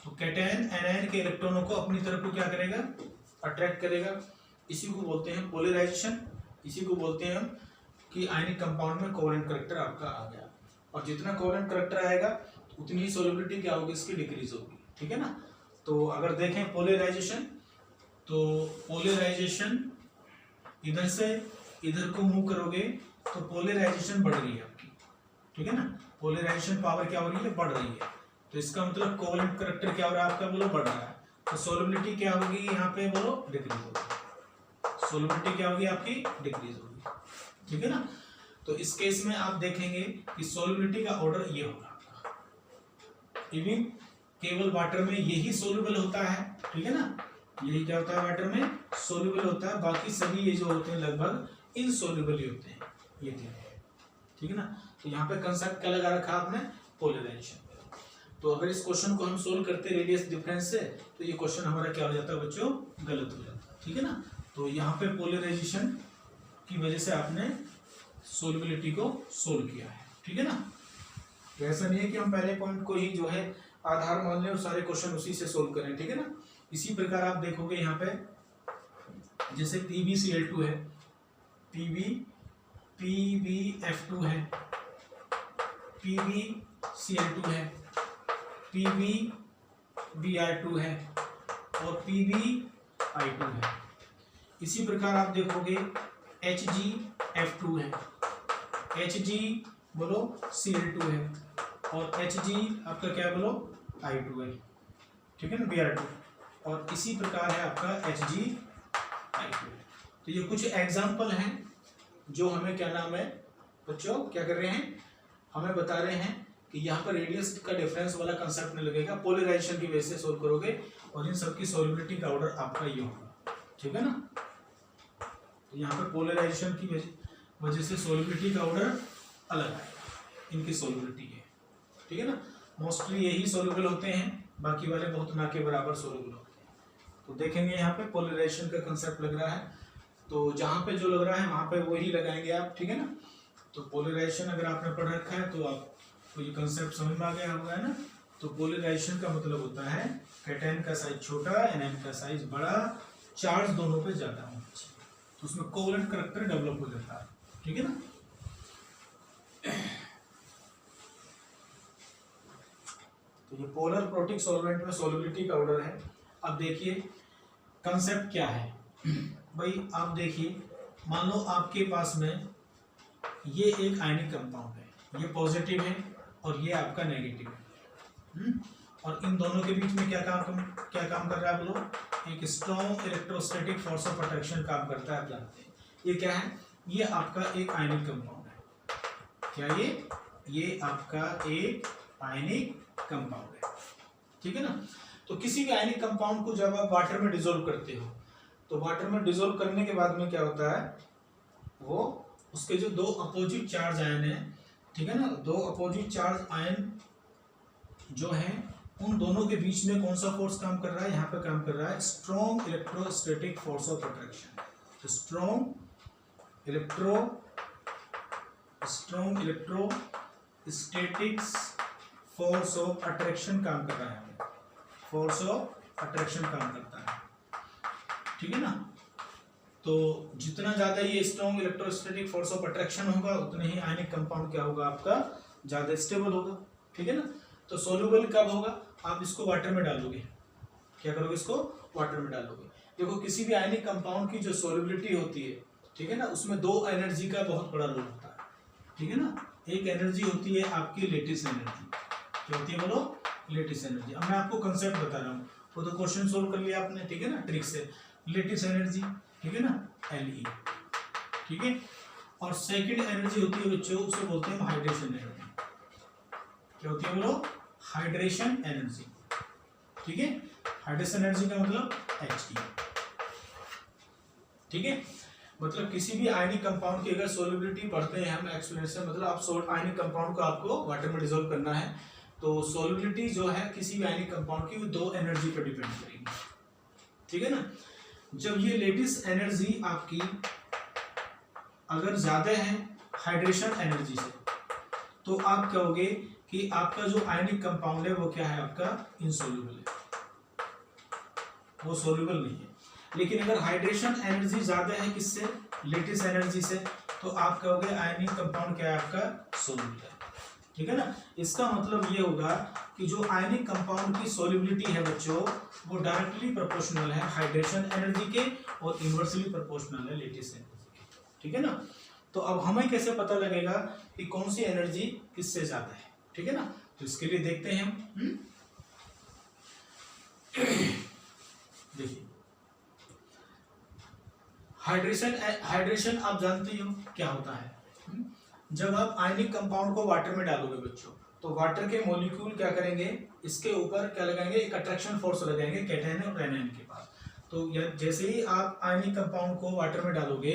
तो कैटायन एनायन के इलेक्ट्रॉनों को अपनी तरफ को क्या करेगा, अट्रैक्ट करेगा। इसी को बोलते हैं पोलराइजेशन। इसी को बोलते हैं हम कि आयनिक कंपाउंड में कोवेलेंट करैक्टर आपका आ गया, और जितना कोवेलेंट करैक्टर आएगा उतनी ही सोल्युबिलिटी क्या होगी, इसकी डिक्रीज होगी, ठीक है ना। तो अगर देखें पोलराइजेशन, तो पोलराइजेशन इधर से इधर को मूव करोगे तो पोलराइजेशन बढ़ रही है आपकी, ठीक है ना। पोलराइजेशन पावर क्या हो रही है, बढ़ रही है। तो इसका मतलब कोवेलेंट करैक्टर क्या हो रहा है आपका बोलो, बढ़ रहा है। तो सोल्युबिलिटी क्या होगी यहाँ पे बोलो, डिक्रीज होगी। सोल्युबिलिटी क्या होगी आपकी, डिक्रीज होगी, ठीक है ना। तो इस केस में आप देखेंगे कि सोल्युबिलिटी का ऑर्डर ये होगा आपका। इवन केवल वाटर में यही सोल्यूबल होता है, ठीक है ना। यही क्या होता है, वाटर में सोल्यूबल होता है, बाकी सभी ये जो होते हैं लगभग इनसोल्यूबल ही होते हैं, ये ठीक है ना। तो यहाँ पे कंसेप्ट क्या लगा रखा आपने, पोलराइजेशन। तो अगर इस क्वेश्चन को हम सोल्व करते रेडियस डिफरेंस से तो ये क्वेश्चन हमारा क्या हो जाता है बच्चों, गलत हो जाता है, ठीक है ना। तो यहाँ पे पोलराइजेशन की वजह से आपने सोल्युबिलिटी को सोल्व किया है, ठीक है ना। तो ऐसा नहीं है कि हम पहले पॉइंट को ही जो है आधार मान लें और सारे क्वेश्चन उसी से सोल्व करें, ठीक है ना। इसी प्रकार आप देखोगे यहाँ पे जैसे PbCl2 है, PbF2 है, PbCl2 है, PbBr2 है और PbI2 है। इसी प्रकार आप देखोगे HgF2 है, Hg बोलो Cl2 है और Hg आपका क्या बोलो, I2 है, ठीक है ना, Br2। और इसी प्रकार है आपका HgI2। तो ये कुछ एग्जाम्पल हैं जो हमें क्या नाम है बच्चों, क्या कर रहे हैं, हमें बता रहे हैं कि यहाँ पर रेडियस का डिफरेंस वाला कंसेप्ट नहीं लगेगा, पोलराइजेशन की वजह से सोल्व करोगे और इन सबकी सोल्युबिलिटी का ऑर्डर आपका ये होगा, ठीक है ना। तो यहाँ पर पोलराइजेशन की वजह से सोल्युबिलिटी का ऑर्डर अलग आएगा, इनकी सोल्युबिलिटी है, ठीक है ना। मोस्टली यही सोल्युबल होते हैं, बाकी वाले बहुत ना के बराबर सोल्युबल होते हैं। तो देखेंगे यहाँ पे पोलराइजेशन का कंसेप्ट लग रहा है, तो जहाँ पे जो लग रहा है वहाँ पे वही लगाएंगे आप, ठीक है ना। तो पोलराइजेशन अगर आपने पढ़ रखा है तो आपको ये कंसेप्ट समझ में आ गया होगा, है ना। तो पोलराइजेशन का मतलब होता है कैटायन का साइज छोटा, एनायन का साइज बड़ा, चार्ज दोनों पे ज्यादा होना चाहिए, तो उसमें कोवेलेंट करैक्टर डेवलप हो जाता है, ठीक है ना। तो ये पोलर प्रोटिक सॉल्वेंट में सोल्युबिलिटी का ऑर्डर है। अब देखिए कंसेप्ट क्या है भाई, आप देखिए मान लो आपके पास में ये एक आयनिक कंपाउंड है, ये पॉजिटिव है और ये आपका नेगेटिव है, और इन दोनों के बीच में क्या काम कर रहा है बोलो, एक strong electrostatic force of attraction काम करता है, आप जानते हैं। ये क्या है, ये आपका एक आयनिक कंपाउंड है, क्या ये आपका एक आयनिक कंपाउंड है, ठीक है ना। तो किसी भी आयनिक कंपाउंड को जब आप वाटर में डिसॉल्व करते हो तो वाटर में डिसॉल्व करने के बाद में क्या होता है, वो उसके जो दो अपोजिट चार्ज आयन है, ठीक है ना, दो अपोजिट चार्ज आयन जो हैं उन दोनों के बीच में कौन सा फोर्स काम कर रहा है, यहाँ पे काम कर रहा है strong electrostatic force of attraction. तो strong electrostatic force of attraction काम कर रहा है, फोर्स ऑफ अट्रैक्शन काम करता है, ठीक है ना। तो जितना ज्यादा ये strong electrostatic force of attraction होगा उतने ही आयनिक कंपाउंड क्या होगा आपका, ज्यादा स्टेबल होगा, ठीक है ना। तो सोल्यूबल कब होगा, आप इसको वाटर में डालोगे, क्या करोगे, इसको वाटर में डालोगे। देखो किसी भी आयनिक कंपाउंड की जो सोल्युबिलिटी होती है, ठीक है ना, उसमें दो एनर्जी का बहुत बड़ा रोल होता है, ठीक है ना। एक एनर्जी होती है आपकी लेटिस एनर्जी, क्या होती है बोलो, लेटिस एनर्जी। अब मैं आपको कंसेप्ट बता रहा हूँ, वो तो क्वेश्चन सोल्व कर लिया आपने, ठीक है ना, ट्रिक से। लेटिस एनर्जी, ठीक है ना, Le, ठीक है। और सेकंड एनर्जी होती है बच्चों, उसे बोलते हैं हाइड्रेशन एनर्जी, क्या होती है बोलो, हाइड्रेशन एनर्जी, ठीक है। हाइड्रेशन एनर्जी का मतलब He, ठीक है। मतलब किसी भी आयनिक कंपाउंड की अगर सोल्युबिलिटी पढ़ते हैं हम एक्सप्लेनेशन, मतलब आप आयनिक कंपाउंड को आपको वाटर में डिसॉल्व करना है, तो सोल्युबिलिटी जो है किसी भी आयनिक कंपाउंड की वो दो एनर्जी पर डिपेंड करेगी, ठीक है ना। जब ये लेटिस एनर्जी आपकी अगर ज्यादा है हाइड्रेशन एनर्जी से, तो आप कहोगे कि आपका जो आयनिक कंपाउंड है वो क्या है, आपका इनसोल्यूबल है, वो सोल्यूबल नहीं है। लेकिन अगर हाइड्रेशन एनर्जी ज्यादा है किससे, लेटिस एनर्जी से, तो आप कहोगे आयनिक कंपाउंड क्या है, आपका सोल्यूबल है, ठीक है ना। इसका मतलब ये होगा कि जो आयनिक कंपाउंड की सोल्यूबिलिटी है बच्चों, वो डायरेक्टली प्रोपोर्शनल है हाइड्रेशन एनर्जी के और इनवर्सली प्रोपोर्शनल है लेटिस एनर्जी के, ठीक है ना। तो अब हमें कैसे पता लगेगा कि कौन सी एनर्जी किससे ज्यादा है, ठीक है ना। तो इसके लिए देखते हैं हम, देखिए हाइड्रेशन आप जानते हो क्या होता है। जब आप आयनिक कंपाउंड को वाटर में डालोगे बच्चों, तो वाटर के मॉलिक्यूल क्या करेंगे, इसके ऊपर क्या लगाएंगे, एक अट्रैक्शन फोर्स लगाएंगे कैटायन और एनायन के पास। तो जैसे ही आप आयनिक कंपाउंड को वाटर में डालोगे,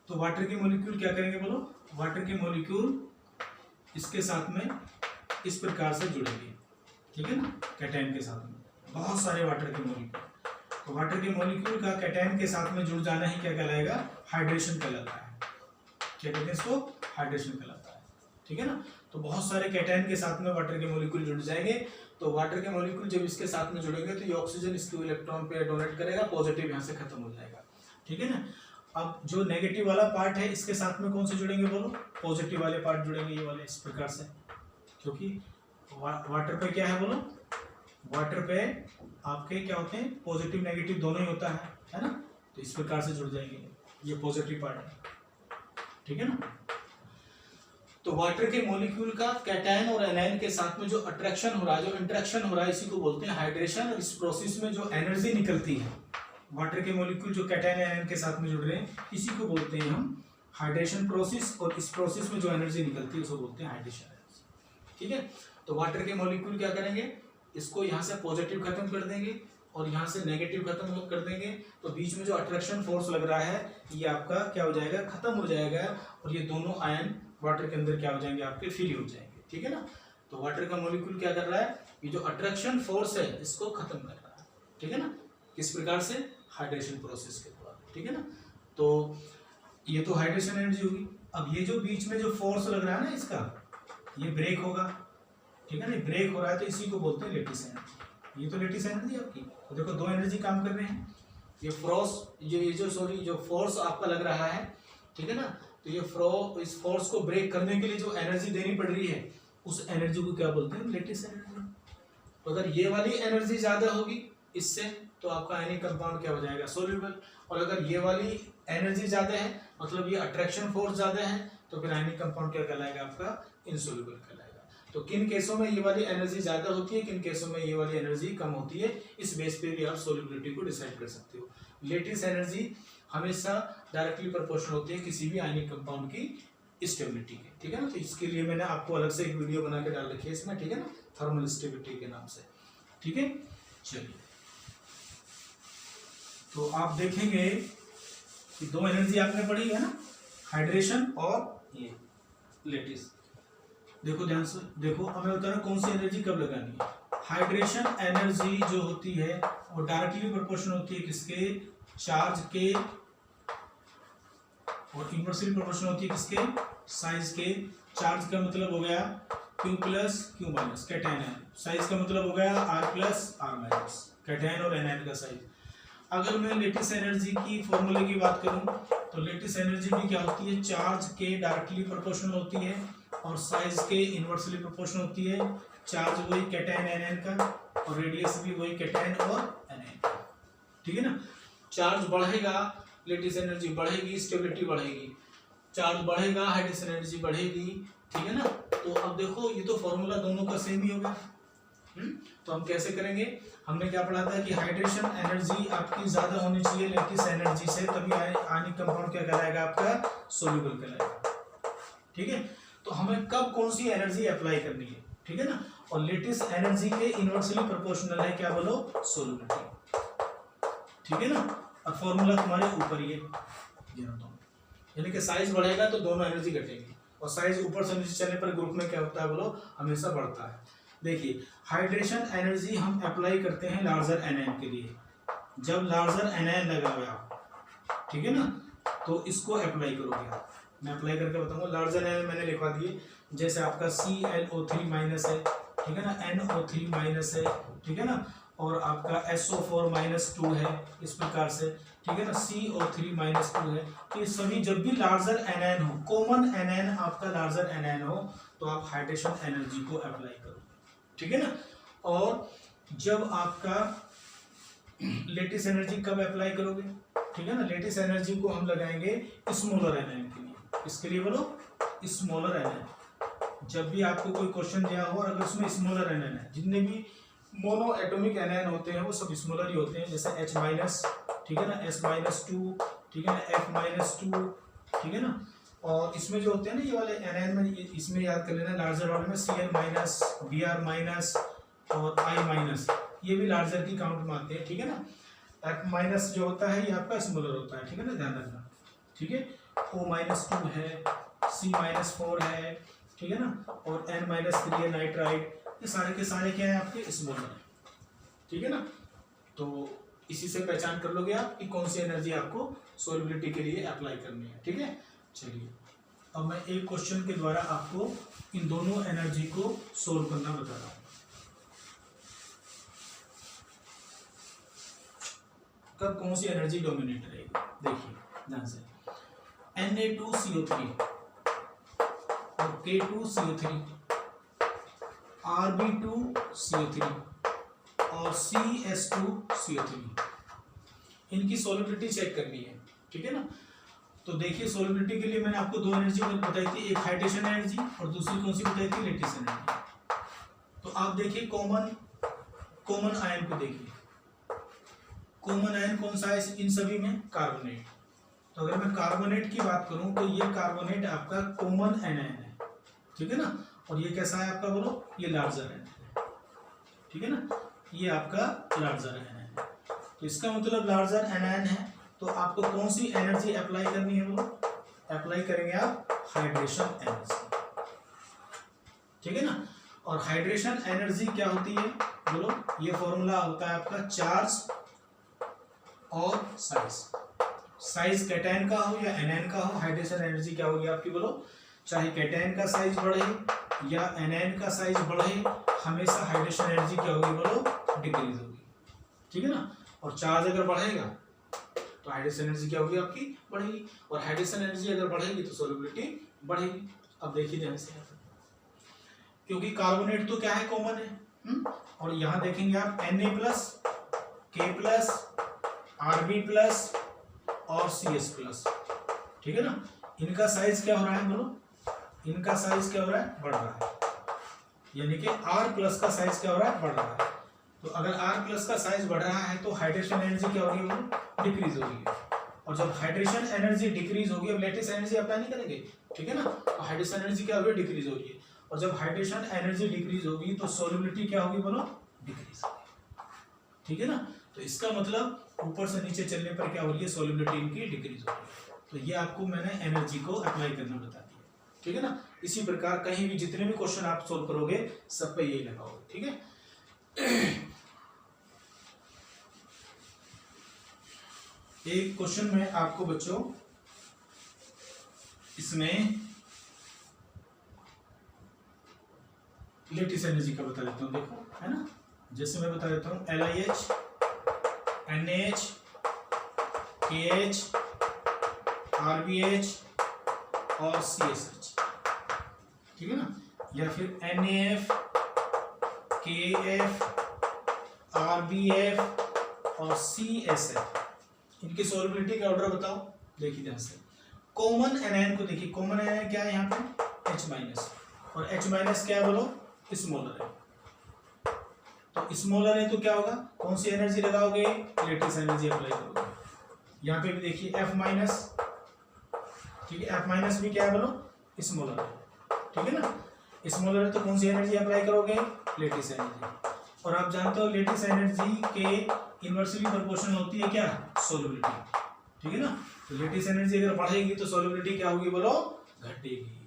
तो वाटर के मॉलिक्यूल क्या करेंगे बोलो, वाटर के मॉलिक्यूल इसके साथ में इस प्रकार से जुड़ेंगे, ठीक है ना, कैटायन के साथ में बहुत सारे वाटर के मॉलिक्यूल। तो वाटर के मॉलिक्यूल का कैटायन के साथ में जुड़ जाना ही क्या कहलाएगा, हाइड्रेशन कहलाता है। क्या कहते हैं इसको, हाइड्रेशन कहलाता है, ठीक है ना। तो बहुत सारे कैटायन के साथ में वाटर के मॉलिक्यूल जुड़ जाएंगे। तो वाटर के मॉलिक्यूल जब इसके साथ में जुड़ेंगे तो ये ऑक्सीजन इसके इलेक्ट्रॉन पे डोनेट करेगा, पॉजिटिव यहाँ से खत्म हो जाएगा, ठीक है ना। अब जो नेगेटिव वाला पार्ट है इसके साथ में कौन से जुड़ेंगे बोलो, पॉजिटिव वाले पार्ट जुड़ेंगे, ये वाले इस प्रकार से, क्योंकि वाटर पे क्या है बोलो, वाटर पे आपके क्या होते हैं, पॉजिटिव नेगेटिव दोनों ही होता है ना। तो इस प्रकार से जुड़ जाएंगे, ये पॉजिटिव पार्ट है, ठीक है ना। तो वाटर के मॉलिक्यूल का कैटायन और एनायन के साथ में जो अट्रैक्शन हो रहा है, जो इंटरेक्शन हो रहा है, इसी को बोलते हैं हाइड्रेशन। और इस प्रोसेस में जो एनर्जी निकलती है, वाटर के मॉलिक्यूल जो कैटायन एनायन के साथ में जुड़ रहे हैं, इसी को बोलते हैं हम हाइड्रेशन प्रोसेस। और इस प्रोसेस में जो एनर्जी निकलती है उसको बोलते हैं हाइड्रेशन एनर्जी, ठीक है। तो वाटर के मॉलिक्यूल क्या करेंगे, इसको यहाँ से पॉजिटिव खत्म कर देंगे और यहाँ से नेगेटिव खत्म कर देंगे। तो बीच में जो अट्रैक्शन फोर्स लग रहा है ये आपका क्या हो जाएगा, खत्म हो जाएगा। और ये दोनों आयन वाटर के अंदर क्या हो जाएंगे, आपके फ्री हो जाएंगे, ठीक है ना। तो वाटर का मॉलिक्यूल क्या कर रहा है, ये जो अट्रैक्शन फोर्स है इसको खत्म कर रहा है, ठीक है ना। किस प्रकार से, हाइड्रेशन प्रोसेस के द्वारा, ठीक है ना। तो ये तो हाइड्रेशन एनर्जी होगी। अब ये जो बीच में जो फोर्स लग रहा है ना इसका, ये ब्रेक होगा, ठीक है ना, ब्रेक हो रहा है, तो इसी को बोलते हैं लेटिस एनर्जी। ये तो लेटिस एनर्जी आपकी। तो देखो दो एनर्जी काम कर रहे हैं, ये जो फोर्स आपका लग रहा है, ठीक है ना। तो ये इस फोर्स को ब्रेक करने के लिए जो एनर्जी देनी पड़ रही है, उस एनर्जी को क्या बोलते हैं, लेटिस एनर्जी। तो अगर ये वाली एनर्जी ज्यादा होगी इससे, तो आपका आयनिक कंपाउंड क्या हो जाएगा, सोल्यूबल। और अगर ये वाली एनर्जी ज्यादा है, मतलब ये अट्रैक्शन फोर्स ज्यादा है, तो फिर आयनिक कंपाउंड क्या कहलाएगा, आपका इनसोल्यूबल कहलाएगा। तो किन केसों में ये वाली एनर्जी ज्यादा होती है, किन केसों में ये वाली एनर्जी कम होती है, इस बेस पे भी आप सोल्यूबिलिटी को डिसाइड कर सकते हो। लेटिस एनर्जी हमेशा डायरेक्टली प्रोपोर्शनल होती है किसी भी आयनिक कंपाउंड की स्टेबिलिटी के, ठीक है ना। तो इसके लिए मैंने आपको अलग से एक वीडियो बना के डाल रखी है इसमें, ठीक है ना, थर्मल स्टेबिलिटी के नाम से, ठीक है। चलिए, तो आप देखेंगे कि दो एनर्जी आपने पढ़ी है ना, हाइड्रेशन और ये लेटिस। देखो ध्यान से देखो, हमें बता रहा कौन सी एनर्जी कब लगानी है। हाइड्रेशन एनर्जी जो होती है वो डायरेक्टली प्रोपोर्शनल होती है किसके, चार्ज के, और इनवर्सली प्रोपोर्शनल होती है किसके, साइज के। चार्ज का मतलब हो गया Q plus Q minus, cation है। साइज का मतलब हो गया R plus R minus, cation और एनायन का साइज। अगर मैं लेटिस एनर्जी की फॉर्मूले की बात करूं, तो लेटिस एनर्जी भी क्या होती है, चार्ज के डायरेक्टली प्रोपोर्शनल होती है और साइज के इनवर्सली प्रोपोर्शनल होती है। चार्ज वही कैटायन एनायन का और रेडियस भी वही कैटायन और एनायन का, ठीक है ना। चार्ज बढ़ेगा, लेटिस एनर्जी बढ़ेगी, स्टेबिलिटी बढ़ेगी। चार्ज बढ़ेगा, हाइड्रेशन एनर्जी बढ़ेगी, ठीक है ना। तो अब देखो ये तो फॉर्मूला दोनों का सेम ही होगा। तो हम कैसे करेंगे, हमने क्या पढ़ा था कि हाइड्रेशन एनर्जी आपकी ज्यादा होनी चाहिए लेटिस एनर्जी से, तभी आयनिक कंपाउंड क्या कहलाएगा, आपका सोल्यूबल कहलाएगा, ठीक है। तो हमें कब कौन सी एनर्जी अप्लाई करनी है, ठीक है ना। और लेटिस एनर्जी के इनवर्सली प्रोपोर्शनल है क्या बोलो, सोलिबिलिटी, ठीक है ना। और फॉर्मूला तुम्हारे ऊपर ही है, यानी कि साइज बढ़ेगा तो दोनों एनर्जी घटेगी, और साइज ऊपर से नीचे चलने पर ग्रुप में क्या होता है बोलो, हमेशा बढ़ता है। देखिए हाइड्रेशन एनर्जी हम अप्लाई करते हैं लार्जर एनआईएन के लिए, जब लार्जर एनआईएन लगा हुआ, ठीक है ना, तो इसको अप्लाई करोगे आप। मैं अप्लाई करके बताऊंगा। लार्जर एनआईएन मैंने लिखवा दिए, जैसे आपका ClO3 माइनस है, ठीक है ना, NO3 माइनस है, ठीक है ना, और आपका SO4 माइनस 2 है, इस प्रकार से, ठीक है ना, CO3 माइनस 2 है। तो ये सभी जब भी लार्जर एनआईएन हो, कॉमन एनआईएन आपका लार्जर एनआईएन हो, तो आप हाइड्रेशन एनर्जी को अप्लाई करो, ठीक है ना। और जब आपका लेटिस एनर्जी कब अप्लाई करोगे, ठीक है ना, लेटिस एनर्जी को हम लगाएंगे स्मॉलर एनआईएन के लिए। इसके लिए बोलो स्मॉलर एनआईएन। जब भी आपको कोई क्वेश्चन दिया हो और अगर उसमें स्मॉलर एनआईएन है, जितने भी मोनो एटॉमिक एनआईएन होते हैं वो सब स्मॉलर ही होते हैं, जैसे H माइनस, ठीक है ना, S-2, ठीक है ना, F-2, ठीक है ना। और इसमें जो होते हैं ना ये वाले एनआईएन में, इसमें याद कर लेना, लार्जर वाले में Cl माइनस, Br माइनस और I माइनस, ये भी लार्जर की काउंट में आते हैं, ठीक है ना। F माइनस जो होता है ये आपका स्मॉलर होता है, ठीक है ना, ध्यान रखना, ठीक है। O-2 है, C-4 है, ठीक है ना, और N-3 है नाइट्राइड, ये सारे के सारे क्या है आपके स्मॉलर है, ठीक है ना। तो इसी से पहचान कर लोगे आप कि कौन सी एनर्जी आपको सोलिबिलिटी के लिए अप्लाई करनी है, ठीक है। चलिए अब मैं एक क्वेश्चन के द्वारा आपको इन दोनों एनर्जी को सोल्व करना बता रहा हूँ। कब कौन सी एनर्जी डोमिनेट रहेगी, देखिए ध्यान से, Na2CO3 और K2CO3, Rb2CO3 और CS2CO3, इनकी सोलिबिलिटी चेक करनी है, ठीक है ना। तो देखिए सोलिबिलिटी के लिए मैंने आपको दो एनर्जी बताई थी, एक हाइड्रेशन एनर्जी और दूसरी कौन सी बताई थी, लेटिस एनर्जी। तो आप देखिए कॉमन आयन को देखिए, कॉमन आयन कौन सा है इन सभी में, कार्बोनेट। तो अगर मैं कार्बोनेट की बात करूं तो ये कार्बोनेट आपका कॉमन एनायन है, ठीक है ना। और ये कैसा है आपका बोलो, ये लार्जर एनायन है, ठीक है ना, ये आपका लार्जर एनायन है। तो इसका मतलब लार्जर एनायन है, तो आपको कौन सी एनर्जी अप्लाई करनी है बोलो, अप्लाई करेंगे आप हाइड्रेशन एनर्जी, ठीक है ना। और हाइड्रेशन एनर्जी क्या होती है बोलो, ये फॉर्मूला होता है आपका चार्ज और साइज कैटायन का हो या एनायन का हो, हाइड्रेशन एनर्जी क्या होगी आपकी बोलो, चाहे कैटायन का साइज बढ़े या एनायन का साइज बढ़े, हमेशा हाइड्रेशन एनर्जी क्या होगी बोलो, डिक्रीज होगी, ठीक है ना। और चार्ज अगर बढ़ेगा तो हाइड्रेशन एनर्जी क्या होगी आपकी, बढ़ेगी, और हाइड्रेशन एनर्जी अगर बढ़ेगी तो सोलिबिलिटी बढ़ेगी। अब देखिए ध्यान से, क्योंकि कार्बोनेट तो क्या है, कॉमन है, और यहाँ देखेंगे आप Na+, K+, Rb+ और CS+, ठीक है ना। इनका साइज क्या हो रहा है बोलो, इनका साइज क्या हो रहा है, बढ़ रहा है, यानी कि R+ का साइज क्या हो रहा है, बढ़ रहा है। तो अगर R+ का साइज बढ़ रहा है तो हाइड्रेशन एनर्जी क्या होगी बोलो, डिक्रीज होगी। और जब हाइड्रेशन एनर्जी डिक्रीज होगी, अब लेटिस एनर्जी अप्लाई नहीं करेंगे, ठीक है ना, तो हाइड्रेशन एनर्जी क्या होगी, डिक्रीज होगी। और जब हाइड्रेशन एनर्जी डिक्रीज होगी तो सोलिबिलिटी क्या होगी बोलो, डिक्रीज होगी, ठीक है ना। तो इसका मतलब ऊपर से नीचे चलने पर क्या हो रही है, सोलिबिलिटी इनकी डिक्रीज हो रही है। तो ये आपको मैंने एनर्जी को अप्लाई करना बता दिया, ठीक है ना। इसी प्रकार कहीं भी जितने भी क्वेश्चन आप सोल्व करोगे सब पे यही लगाओगे, ठीक है। एक क्वेश्चन में आपको बच्चों इसमें लेटिस एनर्जी का बता देता हूँ, देखो है ना, जैसे मैं बता देता हूँ LiH, NaH, KH, RbH और CSH, ठीक है ना, या फिर NaF, KF, RbF और CSF, इनकी सोलिबिलिटी का ऑर्डर बताओ। देखिए ध्यान से, कॉमन एनायन को देखिए, कॉमन एनायन क्या है यहाँ पे, H- और H- क्या है बोलो, स्मॉलर है। तो स्मॉलर है तो क्या होगा, कौन सी एनर्जी लगाओगे, लेटिस एनर्जी अप्लाई करोगे। यहाँ पे भी देखिए F-, ठीक है, F- भी क्या है बोलो, स्मॉलर है, ठीक है ना। स्मॉलर है तो कौन सी एनर्जी अप्लाई करोगे, लेटिस एनर्जी। और आप जानते हो लेटिस एनर्जी के इनवर्सली प्रोपोर्शनल होती है क्या, सोलबिलिटी, ठीक है ना। तो लेटिस एनर्जी अगर बढ़ेगी तो सोलबिलिटी क्या होगी बोलो, घटेगी।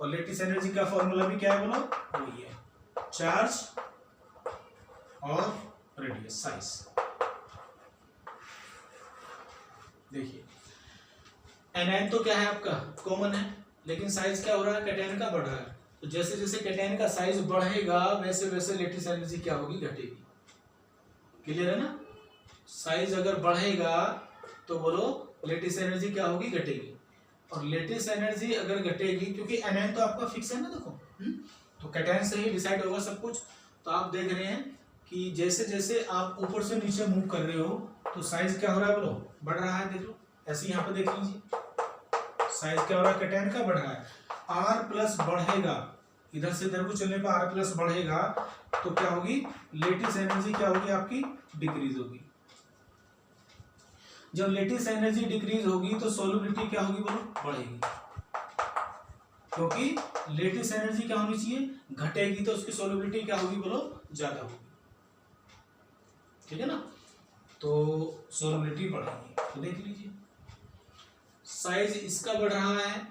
और लेटिस एनर्जी का फॉर्मूला भी क्या है बोलो, वही है, चार्ज और रेडियस साइज। देखिए एनायन तो क्या है आपका कॉमन है, लेकिन साइज क्या हो रहा है, कैटायन का बढ़ रहा है। तो जैसे जैसे कैटायन का साइज बढ़ेगा वैसे वैसे लेटिस एनर्जी क्या होगी, घटेगी। क्लियर है ना। साइज अगर बढ़ेगा तो बोलो लेटिस एनर्जी क्या होगी, घटेगी। और लेटिस एनर्जी अगर घटेगी, क्योंकि एनायन तो आपका फिक्स है ना, देखो तो कैटायन से ही डिसाइड होगा सब कुछ। तो आप देख रहे हैं कि जैसे जैसे आप ऊपर से नीचे मूव कर रहे हो तो साइज क्या हो रहा है बोलो, बढ़ रहा है। देख लो ऐसे यहाँ पे देख लीजिए, साइज क्या हो रहा है, कैटायन का बढ़ रहा है। आर प्लस बढ़ेगा, इधर से इधर को चलने पर आर प्लस बढ़ेगा तो क्या होगी, लेटिस एनर्जी क्या होगी आपकी, डिक्रीज होगी। जब लेटिस एनर्जी डिक्रीज होगी तो सोलबिलिटी क्या होगी बोलो, बढ़ेगी। क्योंकि लेटिस एनर्जी क्या होनी चाहिए, घटेगी तो उसकी सोलबिलिटी क्या होगी बोलो, ज्यादा होगी, ठीक है ना। तो सोलबिलिटी बढ़ेगी। तो देख लीजिए साइज इसका बढ़ रहा है,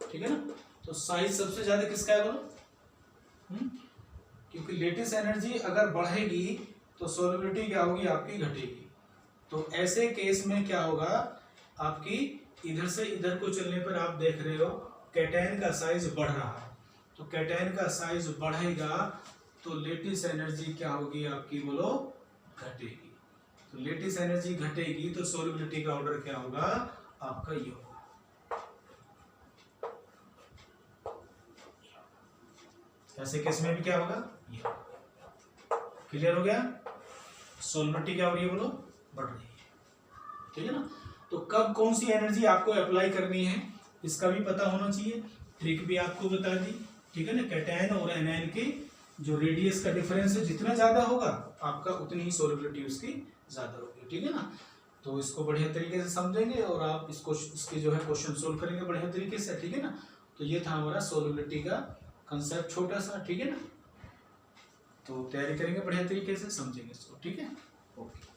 ठीक है ना। तो साइज सबसे ज्यादा किसका है बोलो, क्योंकि लेटिस एनर्जी अगर बढ़ेगी तो सोलबिलिटी क्या होगी आपकी, घटेगी। तो ऐसे केस में क्या होगा आपकी, इधर से इधर को चलने पर आप देख रहे हो कैटायन का साइज बढ़ रहा है। तो कैटायन का साइज बढ़ेगा तो लेटिस एनर्जी क्या होगी आपकी बोलो, घटेगी। तो लेटिस एनर्जी घटेगी तो सोलबिलिटी का ऑर्डर क्या होगा आपका, ये होगा। ऐसे केस में भी क्या होगा, ये। क्लियर हो गया। सोलबिलिटी क्या हो रही है बोलो, बढ़ रही है, ठीक है ना। तो कब कौन सी एनर्जी आपको अप्लाई करनी है इसका भी पता होना चाहिए, ट्रिक भी आपको बता दी, ठीक है ना। कैटायन और एनायन के जो रेडियस का डिफरेंस है जितना ज्यादा होगा आपका उतनी ही सोलबिलिटी उसकी ज्यादा होगी, ठीक है ना। तो इसको बढ़िया तरीके से समझेंगे और आप इसको इसके जो है क्वेश्चन सोल्व करेंगे बढ़िया तरीके से, ठीक है ना। तो ये था हमारा सोलबिलिटी का कंसेप्ट छोटा सा, ठीक है ना। तो तैयारी करेंगे बढ़िया तरीके से, समझेंगे इसको, ठीक है। ओके।